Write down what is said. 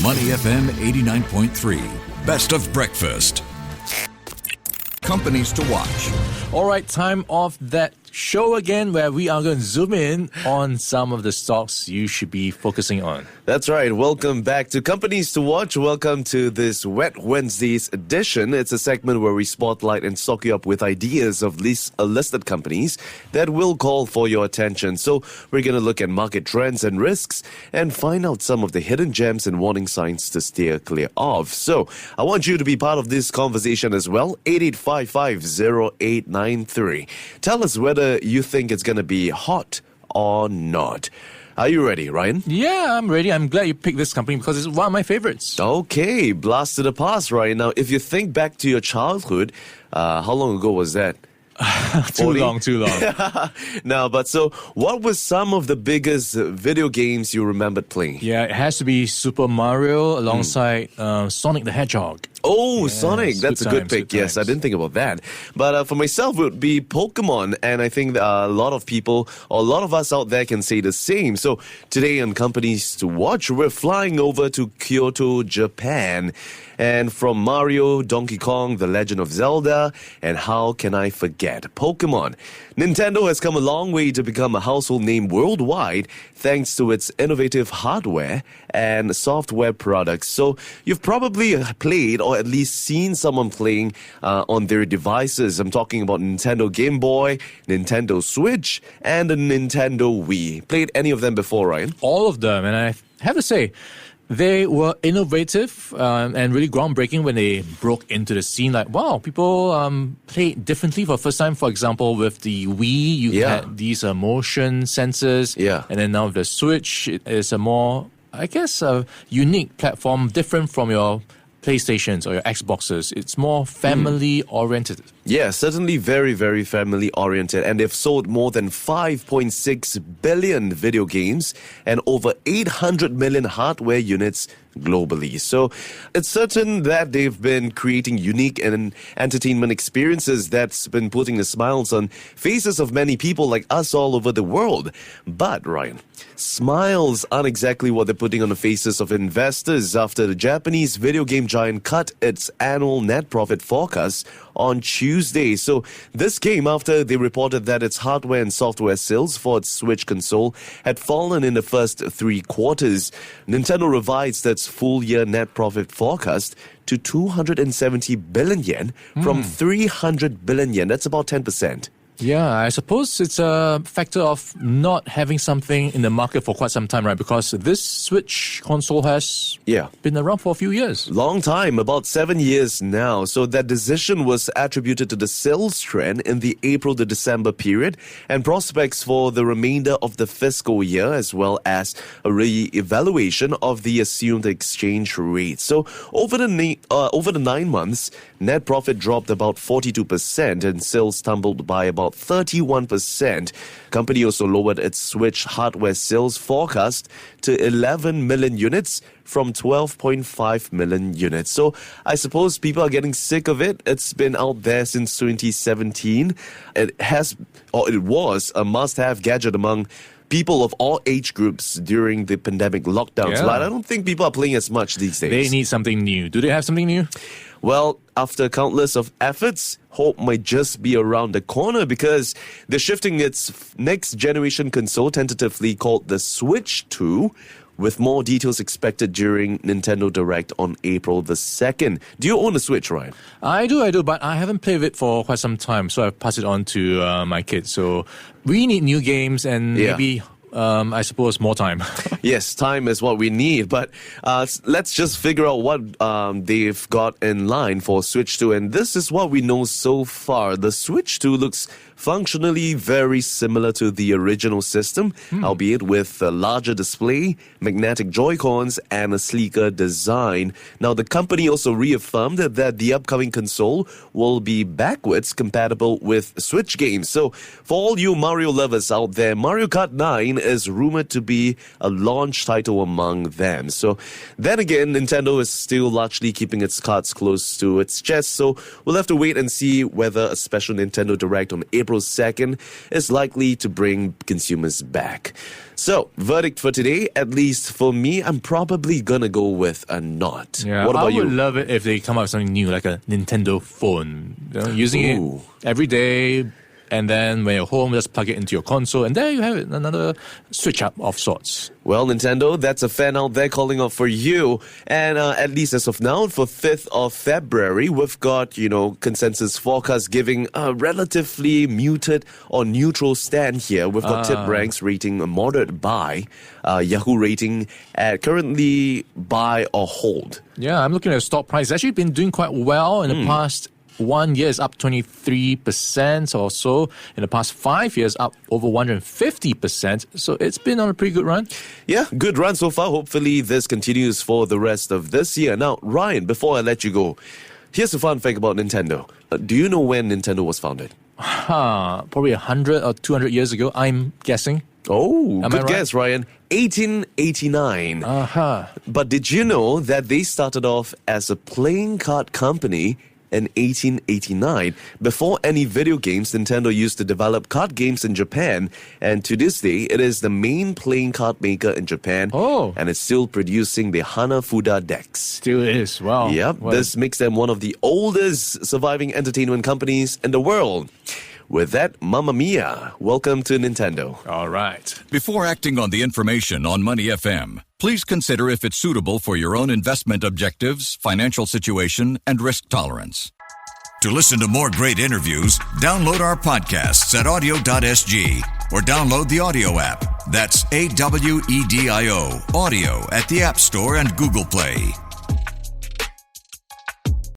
Money FM 89.3. Best of breakfast. Companies to watch. All right, time of that show again where we are going to zoom in on some of the stocks you should be focusing on. That's right. Welcome back to Companies to Watch. Welcome to this Wet Wednesdays edition. It's a segment where we spotlight and stock you up with ideas of listed companies that will call for your attention. So we're going to look at market trends and risks and find out some of the hidden gems and warning signs to steer clear of. So I want you to be part of this conversation as well. 88550893. Tell us whether you think it's going to be hot or not. Are you ready, Ryan? Yeah, I'm ready. I'm glad you picked this company because it's one of my favorites. Okay, blast to the past, Ryan. Now, if you think back to your childhood, how long ago was that? Too long. No, but so what was some of the biggest video games you remembered playing? Yeah, it has to be Super Mario alongside Sonic the Hedgehog. Oh, Yes, Sonic. That's good a good times, pick. good Yes, I times. didn't think about that. But for myself, it would be Pokemon. And I think that a lot of people, or a lot of us out there can say the same. So today on Companies to Watch, we're flying over to Kyoto, Japan. And from Mario, Donkey Kong, The Legend of Zelda, and how can I forget Pokemon? Nintendo has come a long way to become a household name worldwide thanks to its innovative hardware and software products. So you've probably played or at least seen someone playing on their devices. I'm talking about Nintendo Game Boy, Nintendo Switch, and the Nintendo Wii. Played any of them before, Ryan? All of them. And I have to say, they were innovative and really groundbreaking when they broke into the scene. Like, wow, people play differently for the first time. For example, with the Wii, you had these motion sensors. Yeah. And then now with the Switch, it is a more, I guess, a unique platform, different from your PlayStations or your Xboxes. It's more family-oriented. Yeah, certainly very, very family-oriented. And they've sold more than 5.6 billion video games and over 800 million hardware units globally. So it's certain that they've been creating unique and entertainment experiences that's been putting the smiles on faces of many people like us all over the world. But, Ryan, smiles aren't exactly what they're putting on the faces of investors after the Japanese video game giant cut its annual net profit forecast on Tuesday. So this came after they reported that its hardware and software sales for its Switch console had fallen in the first 3 quarters. Nintendo revised its full-year net profit forecast to 270 billion yen from 300 billion yen. That's about 10%. Yeah, I suppose it's a factor of not having something in the market for quite some time, right? Because this Switch console has been around for a few years. Long time, about 7 years now. So that decision was attributed to the sales trend in the April to December period and prospects for the remainder of the fiscal year, as well as a re-evaluation of the assumed exchange rate. So over the 9 months, net profit dropped about 42% and sales tumbled by about 31%. Company also lowered its Switch hardware sales forecast to 11 million units from 12.5 million units. So I suppose people are getting sick of it. It's been out there since 2017. It was a must-have gadget among people of all age groups during the pandemic lockdowns. Yeah. But I don't think people are playing as much these days. They need something new. Do they have something new? Well, after countless of efforts, hope might just be around the corner because they're shifting its next generation console, tentatively called the Switch 2, with more details expected during Nintendo Direct on April the 2nd. Do you own a Switch, Ryan? I do, but I haven't played with it for quite some time, so I've passed it on to my kids. So we need new games and maybe I suppose more time. Yes, time is what we need. But let's just figure out what they've got in line for Switch 2. And this is what we know so far. The Switch 2 looks functionally very similar to the original system, albeit with a larger display, magnetic Joy-Cons, and a sleeker design. Now, the company also reaffirmed that the upcoming console will be backwards compatible with Switch games. So, for all you Mario lovers out there, Mario Kart 9 is rumored to be a launch title among them. So then again, Nintendo is still largely keeping its cards close to its chest, so we'll have to wait and see whether a special Nintendo Direct on April 2nd is likely to bring consumers back. So, verdict for today, at least for me, I'm probably gonna go with a not. Yeah, what about I you? would love it if they come out with something new, like a Nintendo phone. Using it every day, and then when you're home, just plug it into your console, and there you have it, another switch up of sorts. Well, Nintendo, that's a fan out there calling out for you. And at least as of now, for 5th of February, we've got, consensus forecast giving a relatively muted or neutral stand here. We've got Tip Ranks rating a moderate buy, Yahoo rating at currently buy or hold. Yeah, I'm looking at the stock price. It's actually been doing quite well in the past 1 year, is up 23% or so. In the past 5 years, up over 150%. So it's been on a pretty good run. Yeah, good run so far. Hopefully this continues for the rest of this year. Now, Ryan, before I let you go, here's a fun fact about Nintendo. Do you know when Nintendo was founded? Probably 100 or 200 years ago, I'm guessing. Oh, Am I good right? guess, Ryan. 1889. But did you know that they started off as a playing card company in 1889? Before any video games, Nintendo used to develop card games in Japan, and to this day, it is the main playing card maker in Japan, and it's still producing the Hanafuda decks. Still is. Wow. Yep, Well, this makes them one of the oldest surviving entertainment companies in the world. With that, Mamma Mia, welcome to Nintendo. all right. Before acting on the information on Money FM, please consider if it's suitable for your own investment objectives, financial situation, and risk tolerance. To listen to more great interviews, download our podcasts at audio.sg or download the audio app. That's AWEDIO, audio at the App Store and Google Play.